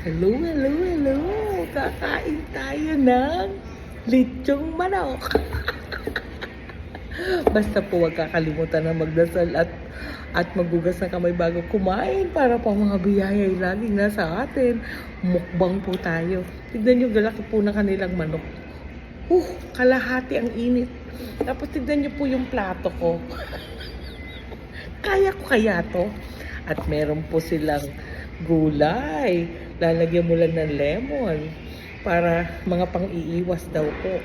Hello, hello, hello! Kakain tayo ng lechong manok. Basta po huwag kakalimutan na magdasal at maghugas ng kamay bago kumain para pa mga biyaya ay laging nasa atin. Mukbang po tayo. Tignan nyo galaki po ng kanilang manok. Kalahati ang init. Tapos tignan nyo po yung plato ko. Kaya ko kaya to? At meron po silang gulay. Lalagyan mo lang ng lemon para mga pang-iiwas daw po.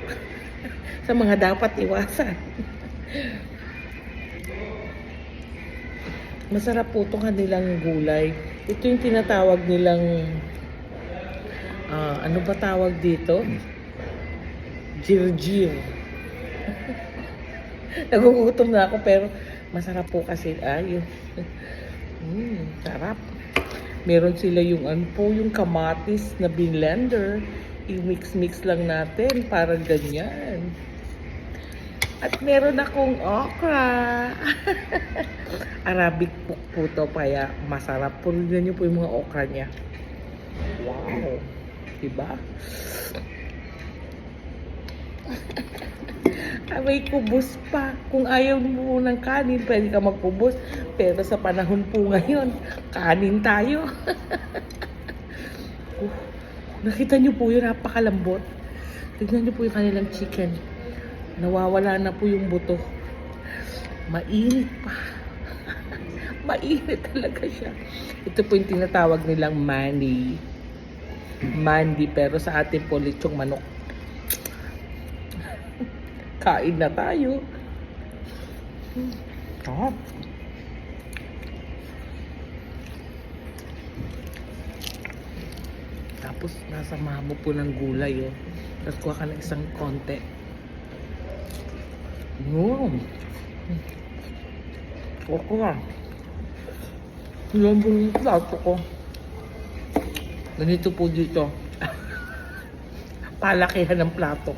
Sa mga dapat iwasan. Masarap po itong kanilang gulay. Ito yung tinatawag nilang ano ba tawag dito? Jirjir. Nagugutom na ako pero masarap po kasi ayun. Sarap. Meron sila yung yung kamatis na blender. I-mix-mix lang natin para ganyan. At meron akong okra. Arabic po to kaya masarap. Purihan nyo po yung mga okra niya. Wow. Diba? May kubos pa. Kung ayaw mo ng kanin, pwede ka magkubos. Pero sa panahon po ngayon, kanin tayo. Nakita nyo po yun, napakalambot. Tignan nyo po yung kanilang chicken. Nawawala na po yung buto. Mainit pa. Mainit talaga siya. Ito po yung tinatawag nilang mandi. Mandi, pero sa atin po lechong manok. Kain na tayo. Sarap. Tapos nasa mo po ng gulay. Tapos kuha ka ng isang konti. Okra. Yan po yung plato ko. Ganito po dito. Palakihan ng plato.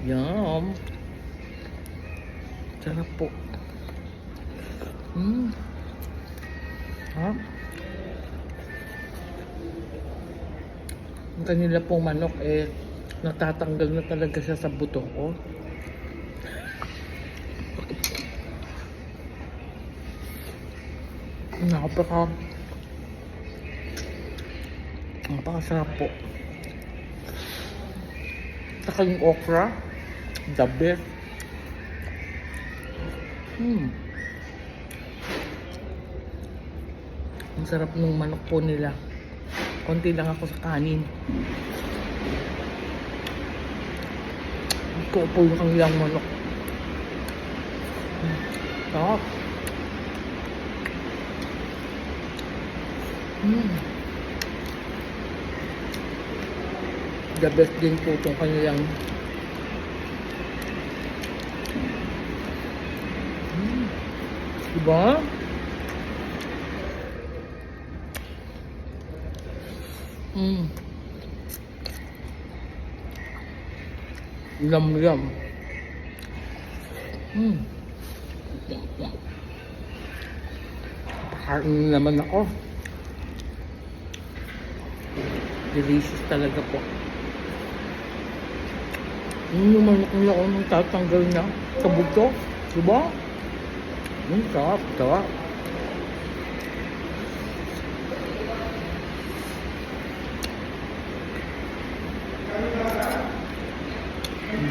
Yum. Sarap po. Ang kanila pong manok natatanggal na talaga siya sa buto ko. Napakasarap po. Saka yung okra, the best. Ang sarap ng manok po nila. Konti lang ako sa kanin. Ito po yung kanilang manok. Sarap. The best din po itong kanilang diba? Yum. Pakain naman ako. Delicious talaga po. Yung manok nila ako nang tatanggal na sa buto. Diba? Sarap.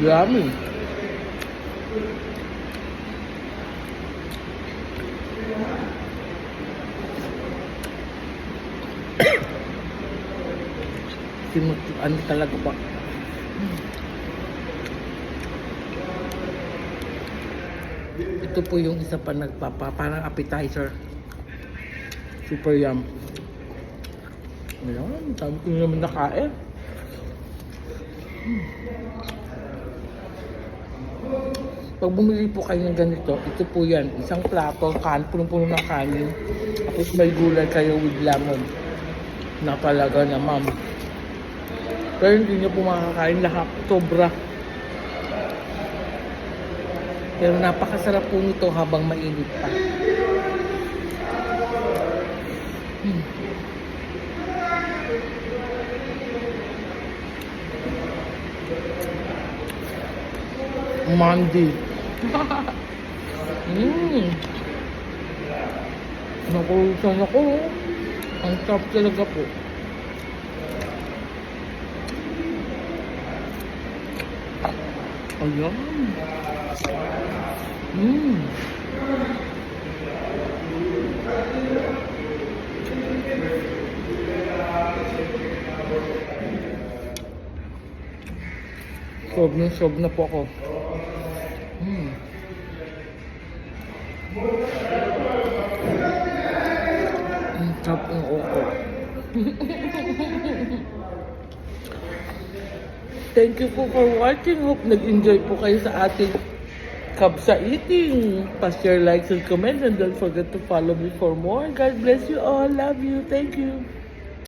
Yummy. Ano talaga pa. Ito po yung isa pa parang appetizer. Super yum. Ayan, sabi ko naman nakain. Pag bumili po kayo ng ganito, ito po yan. Isang plato, punong-puno ng kanin. Tapos may gulay kayo with lemon. Na talaga naman. Pero hindi nyo po makakain lahat. Sobra. Pero napakasarap po nito habang mainit pa. Hmm. Mandi. Mmm. Nakulitan ako. Ang sarap talaga po. Ayan. Mmm. Sob na po ako. Mmm. Ang sarap ng okra. Thank you po for watching. Hope nag-enjoy po kayo sa ating kabsa eating. Pa-share, likes, and comment. And don't forget to follow me for more. God bless you all. Love you. Thank you.